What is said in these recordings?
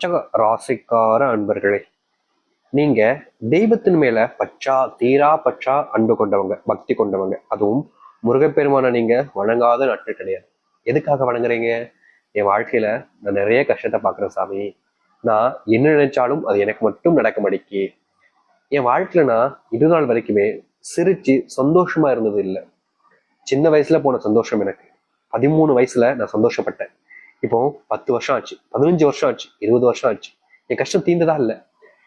விருச்சக ராசிக்கார அன்பர்களே, நீங்க தெய்வத்தின் மேல தீரா பற்றா அன்பு கொண்டவங்க, பக்தி கொண்டவங்க. அதுவும் முருகப்பெருமான நீங்க வணங்காத நாட்கள் கிடையாது. எதுக்காக வணங்குறீங்க? என் வாழ்க்கையில நான் நிறைய கஷ்டத்தை பாக்குறேன் சாமி. நான் என்ன நினைச்சாலும் அது எனக்கு மட்டும் நடக்க மாட்டேங்கி. என் வாழ்க்கையில நான் இது நாள் வரைக்குமே சிரிச்சு சந்தோஷமா இருந்தது இல்லை. சின்ன வயசுல போன சந்தோஷம் எனக்கு 13 வயசுல நான் சந்தோஷப்பட்டேன். இப்போ 10 வருஷம் ஆச்சு, 15 வருஷம் ஆச்சு, 20 வருஷம் ஆச்சு. என் கஷ்டம் தீர்ந்ததா இல்லை.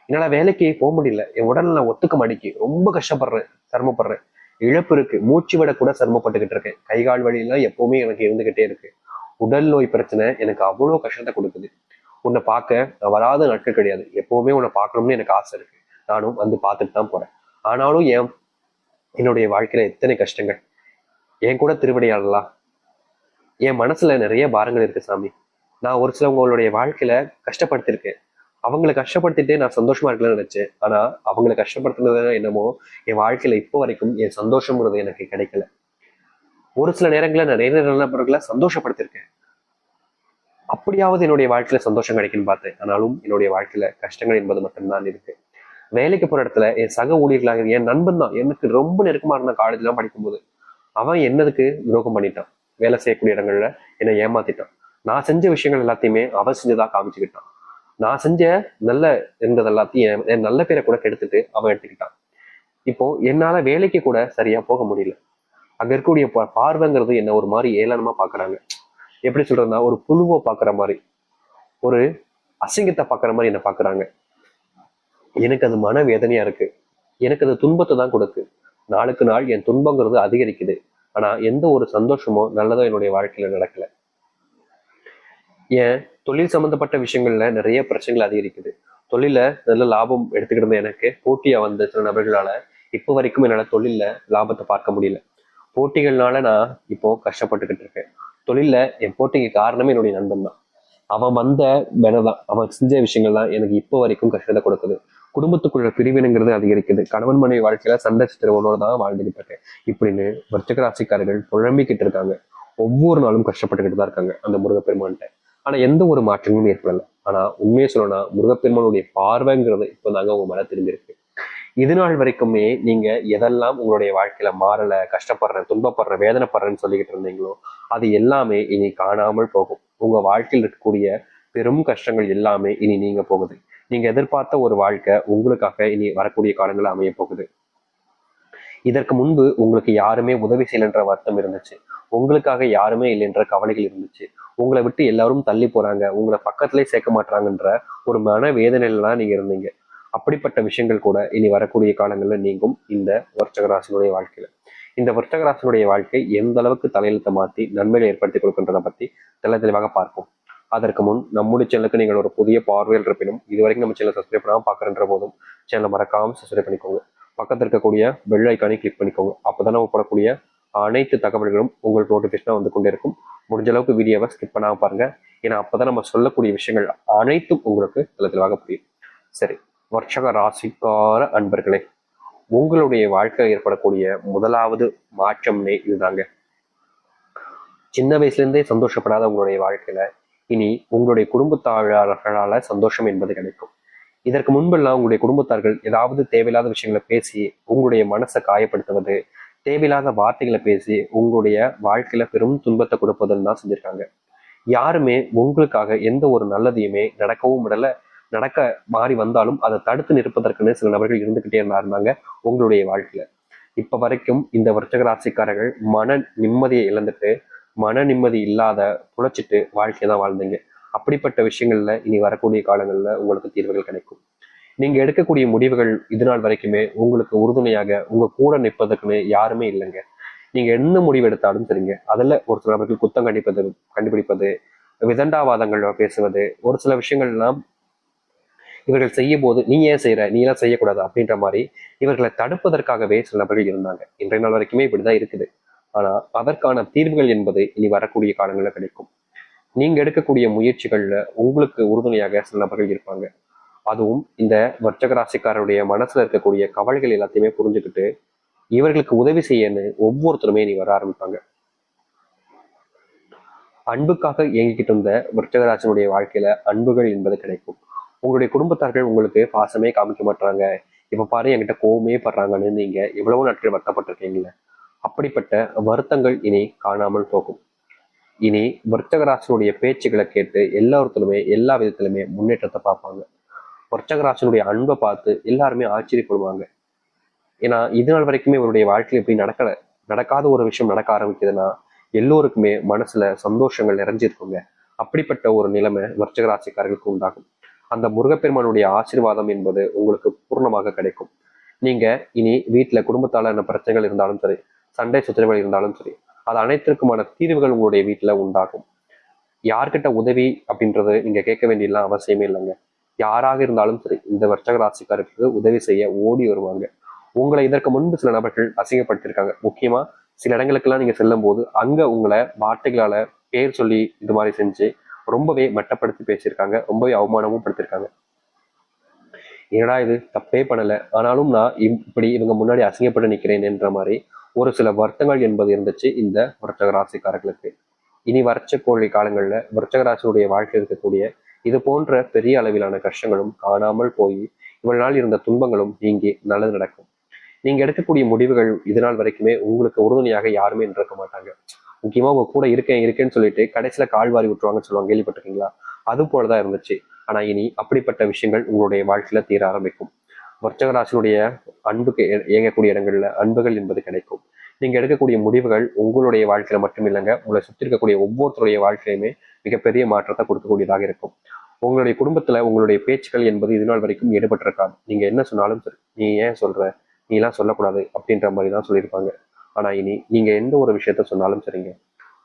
என்னால வேலைக்கு போக முடியல. என் உடல் நான் ஒத்துக்க மாட்டேங்கி ரொம்ப கஷ்டப்படுறேன், சிரமப்படுறேன். இழப்பு இருக்கு, மூச்சு விட கூட சிரமப்பட்டுக்கிட்டு இருக்கேன். கை கால் வலியெல்லாம் எப்பவுமே எனக்கு இருந்துகிட்டே இருக்கு. உடல் நோய் பிரச்சனை எனக்கு அவ்வளவு கஷ்டத்தை கொடுக்குது. உன்னை பார்க்க நான் வராத நாட்கள் கிடையாது. எப்பவுமே உன்னை பார்க்கணும்னு எனக்கு ஆசை இருக்கு. நானும் வந்து பார்த்துட்டு தான் போறேன். ஆனாலும் என்னுடைய வாழ்க்கையில எத்தனை கஷ்டங்கள். என் கூட திருவிடையாடலாம். என் மனசுல நிறைய பாரங்கள் இருக்கு சாமி. நான் ஒரு சிலவங்களுடைய வாழ்க்கையில கஷ்டப்படுத்திருக்கேன். அவங்களை கஷ்டப்படுத்திட்டே நான் சந்தோஷமா இருக்கலாம்னு நினைச்சேன். ஆனா அவங்களை கஷ்டப்படுத்துனது என்னமோ என் வாழ்க்கையில இப்போ வரைக்கும் என் சந்தோஷம்ங்கிறது எனக்கு கிடைக்கல. ஒரு சில நேரங்களில் நான் நிறைய நண்பர்களை சந்தோஷப்படுத்திருக்கேன். அப்படியாவது என்னுடைய வாழ்க்கையில சந்தோஷம் கிடைக்குன்னு பார்த்தேன். ஆனாலும் என்னுடைய வாழ்க்கையில கஷ்டங்கள் என்பது மட்டும்தான் இருக்கு. வேலைக்கு போற இடத்துல என் சக ஊழியர்களாக என் நண்பன் தான் எனக்கு ரொம்ப நெருக்கமா இருந்த காலேஜ்லாம் படிக்கும்போது அவன் என்னதுக்கு துரோகம் பண்ணிட்டான். வேலை செய்யக்கூடிய இடங்கள்ல என்னை ஏமாத்திட்டான். நான் செஞ்ச விஷயங்கள் எல்லாத்தையுமே அவன் செஞ்சதா காமிச்சுக்கிட்டான். நான் செஞ்ச நல்ல இருந்தது எல்லாத்தையும் என் நல்ல பேரை கூட கெடுத்துட்டு அவன் எடுத்துக்கிட்டான். இப்போ என்னால வேலைக்கு கூட சரியா போக முடியல. அங்க இருக்கக்கூடிய பார்வைங்கிறது என்ன ஒரு மாதிரி ஏளனமா பாக்குறாங்க. எப்படி சொல்றதுன்னா, ஒரு புழுவை பாக்குற மாதிரி, ஒரு அசிங்கத்தை பாக்குற மாதிரி என்ன பாக்குறாங்க. எனக்கு அது மன வேதனையா இருக்கு. எனக்கு அது துன்பத்தை தான் கொடுக்கு. நாளுக்கு நாள் என் துன்பங்கிறது அதிகரிக்குது. ஆனா எந்த ஒரு சந்தோஷமோ நல்லதோ என்னுடைய வாழ்க்கையில நடக்கல. ஏன் தொழில் சம்பந்தப்பட்ட விஷயங்கள்ல நிறைய பிரச்சனைகள் அதிகரிக்குது. தொழில நல்ல லாபம் எடுத்துக்கிட்டு இருந்த எனக்கு போட்டியா வந்த சில நபர்களால இப்போ வரைக்கும் என்னால தொழில லாபத்தை பார்க்க முடியல. போட்டிகள்னால நான் இப்போ கஷ்டப்பட்டுக்கிட்டு இருக்கேன். தொழில என் போட்டிக்கு காரணமே என்னுடைய நண்பன் தான். அவன் வந்த வேலைதான், அவன் செஞ்ச விஷயங்கள் தான் எனக்கு இப்போ வரைக்கும் கஷ்டத்தை கொடுக்குது. குடும்பத்துக்குள்ள பிரிவினைங்கிறது அதிகரிக்குது. கணவன் மனைவி வாழ்க்கையில சண்டை சித்திரவனோட தான் வாழ்ந்துட்டு இருக்கேன். இப்படின்னு விருச்சிக ராசிக்காரர்கள் புழம்பிக்கிட்டு இருக்காங்க. ஒவ்வொரு நாளும் கஷ்டப்பட்டுக்கிட்டு தான் இருக்காங்க அந்த முருகப்பெருமான்கிட்ட. ஆனா எந்த ஒரு மாற்றமும் ஏற்படல. ஆனா உண்மையை சொல்லணும்னா முருகப்பெருமானுடைய பார்வைங்கிறது இப்போதாங்க உங்க மேல திரும்பியிருக்கு. இது நாள் வரைக்குமே நீங்க எதெல்லாம் உங்களுடைய வாழ்க்கையில மாறல, கஷ்டப்படுறேன், துன்பப்படுறேன், வேதனைப்படுறேன்னு சொல்லிக்கிட்டு இருந்தீங்களோ அது எல்லாமே இனி காணாமல் போகும். உங்க வாழ்க்கையில் இருக்கக்கூடிய பெரும் கஷ்டங்கள் எல்லாமே இனி நீங்க போகுது. நீங்க எதிர்பார்த்த ஒரு வாழ்க்கை உங்களுக்காக இனி வரக்கூடிய காலங்கள் அமைய போகுது. இதற்கு முன்பு உங்களுக்கு யாருமே உதவி செய்யலன்ற வருத்தம் இருந்துச்சு. உங்களுக்காக யாருமே இல்லைன்ற கவலைகள் இருந்துச்சு. உங்களை விட்டு எல்லாரும் தள்ளி போறாங்க, உங்களை பக்கத்திலே சேர்க்க மாட்டாங்கன்ற ஒரு மன வேதனையில தான் நீங்க இருந்தீங்க. அப்படிப்பட்ட விஷயங்கள் கூட இனி வரக்கூடிய காலங்கள்ல நீங்கும் இந்த விருச்சிக ராசினுடைய வாழ்க்கையில. இந்த விருச்சிக ராசினுடைய வாழ்க்கை எந்த அளவுக்கு தலையெழுத்தை மாத்தி நன்மைகளை ஏற்படுத்தி கொடுக்கின்றதை பத்தி தெளிவாக பார்ப்போம். அதற்கு முன் நம்முடைய சேனலுக்கு நீங்கள் ஒரு புதிய பார்வையில் இருப்பினும் இதுவரைக்கும் நம்ம சேனல் சப்ஸ்கிரைப் பண்ணாமல் பார்க்குறன்ற போதும் சேனலை மறக்காம சப்ஸ்கிரைப் பண்ணிக்கோங்க. பக்கத்தில் இருக்கக்கூடிய பெல் ஐக்கானை கிளிக் பண்ணிக்கோங்க. அப்போதான் நம்ம போடக்கூடிய அனைத்து தகவல்களும் உங்களுக்கு நோட்டிஃபிகேஷனாக வந்து கொண்டே இருக்கும். முடிஞ்ச அளவுக்கு வீடியோவை ஸ்கிப் பண்ணாம பாருங்க. ஏன்னா அப்போதான் நம்ம சொல்லக்கூடிய விஷயங்கள் அனைத்தும் உங்களுக்கு தெளிவாக புரியும். சரி, விருச்சிக ராசிக்கார அன்பர்களே, உங்களுடைய வாழ்க்கையில் ஏற்படக்கூடிய முதலாவது மாற்றம்னே இதுதாங்க. சின்ன வயசுல இருந்தே சந்தோஷப்படாத உங்களுடைய வாழ்க்கையில இனி உங்களுடைய குடும்பத்தார்களால சந்தோஷம் என்பது கிடைக்கும். இதற்கு முன்பெல்லாம் உங்களுடைய குடும்பத்தார்கள் ஏதாவது தேவையில்லாத விஷயங்களை பேசி உங்களுடைய மனசை காயப்படுத்துவது, தேவையில்லாத வார்த்தைகளை பேசி உங்களுடைய வாழ்க்கையில பெரும் துன்பத்தை கொடுப்பதுன்னு தான் செஞ்சிருக்காங்க. யாருமே உங்களுக்காக எந்த ஒரு நல்லதையுமே நடக்கவும் விடல. நடக்க மாறி வந்தாலும் அதை தடுத்து நிற்பதற்குன்னு சில நபர்கள் இருந்துகிட்டே இருந்தாங்க உங்களுடைய வாழ்க்கையில. இப்ப வரைக்கும் இந்த விருச்சிக ராசிக்காரர்கள் மன நிம்மதியை இழந்துட்டு, மன நிம்மதி இல்லாத புழைச்சிட்டு வாழ்க்கையை தான் வாழ்ந்தீங்க. அப்படிப்பட்ட விஷயங்கள்ல இனி வரக்கூடிய காலங்கள்ல உங்களுக்கு தீர்வுகள் கிடைக்கும். நீங்க எடுக்கக்கூடிய முடிவுகள் இது நாள் வரைக்குமே உங்களுக்கு உறுதுணையாக உங்க கூட நிற்பதற்குன்னு யாருமே இல்லைங்க. நீங்க என்ன முடிவு எடுத்தாலும் சரிங்க, அதுல ஒரு சில நபர்கள் குத்தம் கண்டுபிடிப்பது, விதண்டாவாதங்கள் பேசுவது, ஒரு சில விஷயங்கள்லாம் இவர்கள் செய்யும் போது நீ ஏன் செய்யற, நீ எல்லாம் செய்யக்கூடாது அப்படின்ற மாதிரி இவர்களை தடுப்பதற்காகவே சில நபர்கள் இருந்தாங்க. இன்றைய நாள் வரைக்குமே இப்படிதான் இருக்குது. ஆனா அதற்கான தீர்வுகள் என்பது இனி வரக்கூடிய காலங்களில் கிடைக்கும். நீங்க எடுக்கக்கூடிய முயற்சிகள்ல உங்களுக்கு உறுதுணையாக சில நபர்கள் இருப்பாங்க. அதுவும் இந்த விருச்சிக ராசிக்காரருடைய மனசுல இருக்கக்கூடிய கவலைகள் எல்லாத்தையுமே புரிஞ்சுக்கிட்டு இவர்களுக்கு உதவி செய்யன்னு ஒவ்வொருத்தருமே இனி வர ஆரம்பிப்பாங்க. அன்புக்காக இயங்கிக்கிட்டு இருந்த விருச்சகராசனுடைய வாழ்க்கையில அன்புகள் என்பது கிடைக்கும். உங்களுடைய குடும்பத்தார்கள் உங்களுக்கு பாசமே காமிக்க மாட்டாங்க, இப்ப பாரு என்கிட்ட கோவமே படுறாங்கன்னு நீங்க எவ்வளவோ நாட்கள் வருத்தப்பட்டிருக்கீங்களே, அப்படிப்பட்ட வருத்தங்கள் இனி காணாமல் போகும். இனி விருச்சகராசனுடைய பேச்சுக்களை கேட்டு எல்லாருத்திலுமே எல்லா விதத்திலுமே முன்னேற்றத்தை பார்ப்பாங்க. விருச்சகராசனுடைய அன்பை பார்த்து எல்லாருமே ஆச்சரியப்படுவாங்க. ஏன்னா இது நாள் வரைக்குமே இவருடைய வாழ்க்கையில் இப்படி நடக்காத ஒரு விஷயம் நடக்க ஆரம்பிக்குதுன்னா எல்லோருக்குமே மனசுல சந்தோஷங்கள் நிறைஞ்சிருக்குங்க. அப்படிப்பட்ட ஒரு நிலைமை விருச்சிக ராசிக்காரர்களுக்கு உண்டாகும். அந்த முருகப்பெருமானுடைய ஆசீர்வாதம் என்பது உங்களுக்கு பூர்ணமாக கிடைக்கும். நீங்க இனி வீட்டுல குடும்பத்தாலான பிரச்சனைகள் இருந்தாலும் சரி, சண்டை சச்சரவுகள் இருந்தாலும் சரி, அது அனைத்திற்குமான தீர்வுகள் உங்களுடைய வீட்டுல உண்டாகும். யார்கிட்ட உதவி அப்படின்றது நீங்க கேட்க வேண்டியலாம் அவசியமே இல்லைங்க. யாராக இருந்தாலும் சரி இந்த விருச்சிக ராசிக்காரருக்கு உதவி செய்ய ஓடி வருவாங்க. உங்களை இதற்கு முன்பு சில நபர்கள் அசிங்கப்படுத்தியிருக்காங்க. முக்கியமா சில இடங்களுக்கெல்லாம் நீங்க செல்லும் போது அங்க உங்களை வார்த்தைகளால பேர் சொல்லி இது மாதிரி செஞ்சு ரொம்பவே மட்டப்படுத்தி பேசியிருக்காங்க, ரொம்பவே அவமானமும் படுத்திருக்காங்க. என்னடா இது தப்பே பண்ணல, ஆனாலும் நான் இப்படி இவங்க முன்னாடி அசிங்கப்பட்டு நிற்கிறேன் என்ற மாதிரி ஒரு சில வருத்தங்கள் என்பது இருந்துச்சு இந்த விருச்சக ராசிக்காரர்களுக்கு. இனி வரக்கூடிய காலங்கள்ல விருச்சக ராசியுடைய வாழ்க்கை இருக்கக்கூடிய இது போன்ற பெரிய அளவிலான கஷ்டங்களும் காணாமல் போய் இவ்வளவு நாள் இருந்த துன்பங்களும் நீங்கி நல்லது நடக்கும். நீங்க எடுக்கக்கூடிய முடிவுகள் இதனால் வரைக்குமே உங்களுக்கு உறுதுணையாக யாருமே இருக்க மாட்டாங்க. முக்கியமா உங்க கூட இருக்கேன்னு சொல்லிட்டு கடைசியில கால்வாரி விட்டுருவாங்கன்னு சொல்லுவாங்க, கேள்விப்பட்டிருக்கீங்களா? அது போலதான் இருந்துச்சு. ஆனா இனி அப்படிப்பட்ட விஷயங்கள் உங்களுடைய வாழ்க்கையில தீர ஆரம்பிக்கும். வர்ச்சகராசினுடைய அன்புக்கு இயங்கக்கூடிய இடங்கள்ல அன்புகள் என்பது கிடைக்கும். நீங்க எடுக்கக்கூடிய முடிவுகள் உங்களுடைய வாழ்க்கையில மட்டும் இல்லைங்க, உங்களை சுற்றி இருக்கக்கூடிய ஒவ்வொருத்தருடைய வாழ்க்கையுமே மிகப்பெரிய மாற்றத்தை கொடுக்கக்கூடியதாக இருக்கும். உங்களுடைய குடும்பத்துல உங்களுடைய பேச்சுக்கள் என்பது இது நாள் வரைக்கும் ஈடுபட்டிருக்காது. நீங்க என்ன சொன்னாலும் சரி, நீ ஏன் சொல்ற, நீ எல்லாம் சொல்லக்கூடாது அப்படின்ற மாதிரி தான் சொல்லியிருப்பாங்க. ஆனா இனி நீங்க எந்த ஒரு விஷயத்த சொன்னாலும் சரிங்க,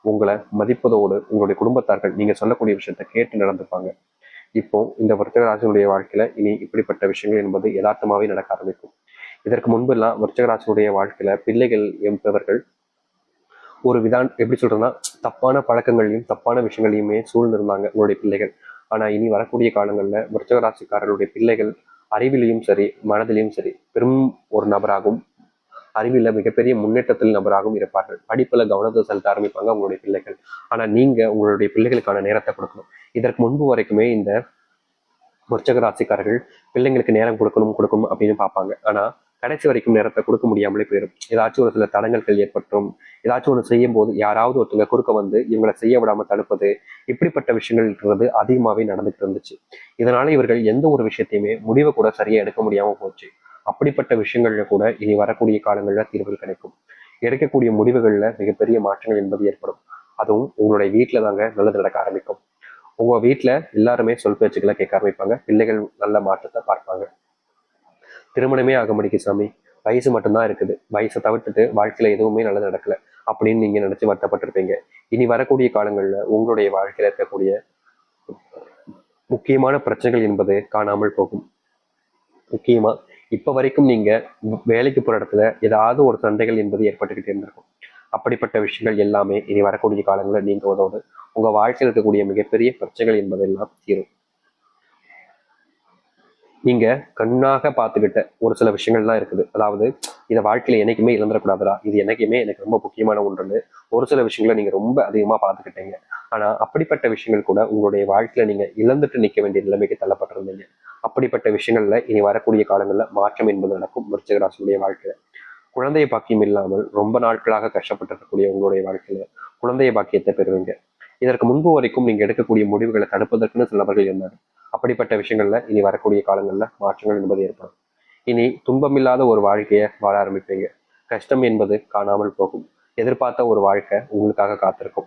உங்களை மதிப்பதோடு உங்களுடைய குடும்பத்தார்கள் நீங்க சொல்லக்கூடிய விஷயத்த கேட்டு நடந்துப்பாங்க. இப்போ இந்த விருச்சிகராசினுடைய வாழ்க்கையில இனி இப்படிப்பட்ட விஷயங்கள் என்பது யதார்த்தமாவே நடக்க ஆரம்பிக்கும். இதற்கு முன்பு எல்லாம் விருச்சிகராசினுடைய வாழ்க்கையில பிள்ளைகள் என்பவர்கள் ஒரு எப்படி சொல்றதுன்னா தப்பான பழக்கங்களையும் தப்பான விஷயங்களையுமே சூழ்ந்திருந்தாங்க உங்களுடைய பிள்ளைகள். ஆனா இனி வரக்கூடிய காலங்கள்ல விருச்சிகராசிக்காரர்களுடைய பிள்ளைகள் அறிவிலையும் சரி மனதிலையும் சரி பெரும் ஒரு நபராகவும் அறிவில மிகப்பெரிய முன்னேற்றத்தில் நபராகவும் இருப்பார்கள். படிப்புல கவனத்தை செலுத்த ஆரம்பிப்பாங்க உங்களுடைய பிள்ளைகள். ஆனா நீங்க உங்களுடைய பிள்ளைகளுக்கான நேரத்தை கொடுக்கணும். இதற்கு முன்பு வரைக்குமே இந்த விருச்சிக ராசிக்காரர்கள் பிள்ளைங்களுக்கு நேரம் கொடுக்கணும் அப்படின்னு பார்ப்பாங்க. ஆனா கடைசி வரைக்கும் நேரத்தை கொடுக்க முடியாமலே போயிடும். ஏதாச்சும் ஒரு சில தடங்கல்கள் ஏற்பட்டும், ஏதாச்சும் ஒன்று செய்யும் போது யாராவது ஒருத்தங்க குறுக்க வந்து இவங்களை செய்ய விடாம தடுப்பது, இப்படிப்பட்ட விஷயங்கள் இருக்கிறது அதிகமாவே நடந்துட்டு இருந்துச்சு. இதனால இவர்கள் எந்த ஒரு விஷயத்தையுமே முடிவை கூட சரியா எடுக்க முடியாம போச்சு. அப்படிப்பட்ட விஷயங்கள்ல கூட இனி வரக்கூடிய காலங்கள்ல தீர்வுகள் கிடைக்கும். எடுக்கக்கூடிய முடிவுகள்ல மிகப்பெரிய மாற்றங்கள் என்பது ஏற்படும். அதுவும் உங்களுடைய வீட்டுல தாங்க நல்லது நடக்க ஆரம்பிக்கும். உங்க வீட்டுல எல்லாருமே சொல் பேச்சுக்களை கேட்க ஆரம்பிப்பாங்க. பிள்ளைகள் நல்ல மாற்றத்தை பார்ப்பாங்க. திருமணமே ஆக முடிக்கு சாமி, வயசு மட்டும்தான் இருக்குது, வயசை தவிர்த்துட்டு வாழ்க்கையில எதுவுமே நல்லது நடக்கல அப்படின்னு நீங்க நினைச்சு வருத்தப்பட்டிருப்பீங்க. இனி வரக்கூடிய காலங்கள்ல உங்களுடைய வாழ்க்கையில இருக்கக்கூடிய முக்கியமான பிரச்சனைகள் என்பது காணாமல் போகும். முக்கியமா இப்ப வரைக்கும் நீங்க வேலைக்கு போற இடத்துல ஏதாவது ஒரு சண்டைகள் என்பது ஏற்பட்டுக்கிட்டே இருந்திருக்கும். அப்படிப்பட்ட விஷயங்கள் எல்லாமே இனி வரக்கூடிய காலங்களில் நீங்குவதோடு உங்க வாழ்க்கையில் இருக்கக்கூடிய மிகப்பெரிய பிரச்சனைகள் என்பதெல்லாம் தீரும். நீங்க கண்ணாக பார்த்துக்கிட்ட ஒரு சில விஷயங்கள்லாம் இருக்குது. அதாவது இதை வாழ்க்கையில என்னைக்குமே இழந்துடக்கூடாதுடா, இது என்னைக்குமே எனக்கு ரொம்ப முக்கியமான ஒன்றுன்னு ஒரு சில விஷயங்களை நீங்க ரொம்ப அதிகமா பார்த்துக்கிட்டீங்க. ஆனா அப்படிப்பட்ட விஷயங்கள் கூட உங்களுடைய வாழ்க்கையில நீங்க இழந்துட்டு நிற்க வேண்டிய நிலைமைக்கு தள்ளப்பட்டிருந்தீங்க. அப்படிப்பட்ட விஷயங்கள்ல இனி வரக்கூடிய காலங்கள்ல மாற்றம் என்பது நடக்கும் விருச்சிக ராசியுடைய வாழ்க்கையில. குழந்தைய பாக்கியம் இல்லாமல் ரொம்ப நாட்களாக கஷ்டப்பட்டிருக்கக்கூடிய உங்களுடைய வாழ்க்கையில குழந்தைய பாக்கியத்தை பெறுவீங்க. இதற்கு முன்பு வரைக்கும் நீங்க எடுக்கக்கூடிய முடிவுகளை தடுப்பதற்குன்னு சில நபர்கள் இருந்தாங்க. அப்படிப்பட்ட விஷயங்கள்ல இனி வரக்கூடிய காலங்கள்ல மாற்றங்கள் என்பது ஏற்படும். இனி துன்பமில்லாத ஒரு வாழ்க்கையை வாழ ஆரம்பிப்பீங்க. கஷ்டம் என்பது காணாமல் போகும். எதிர்பார்த்த ஒரு வாழ்க்கை உங்களுக்காக காத்திருக்கும்.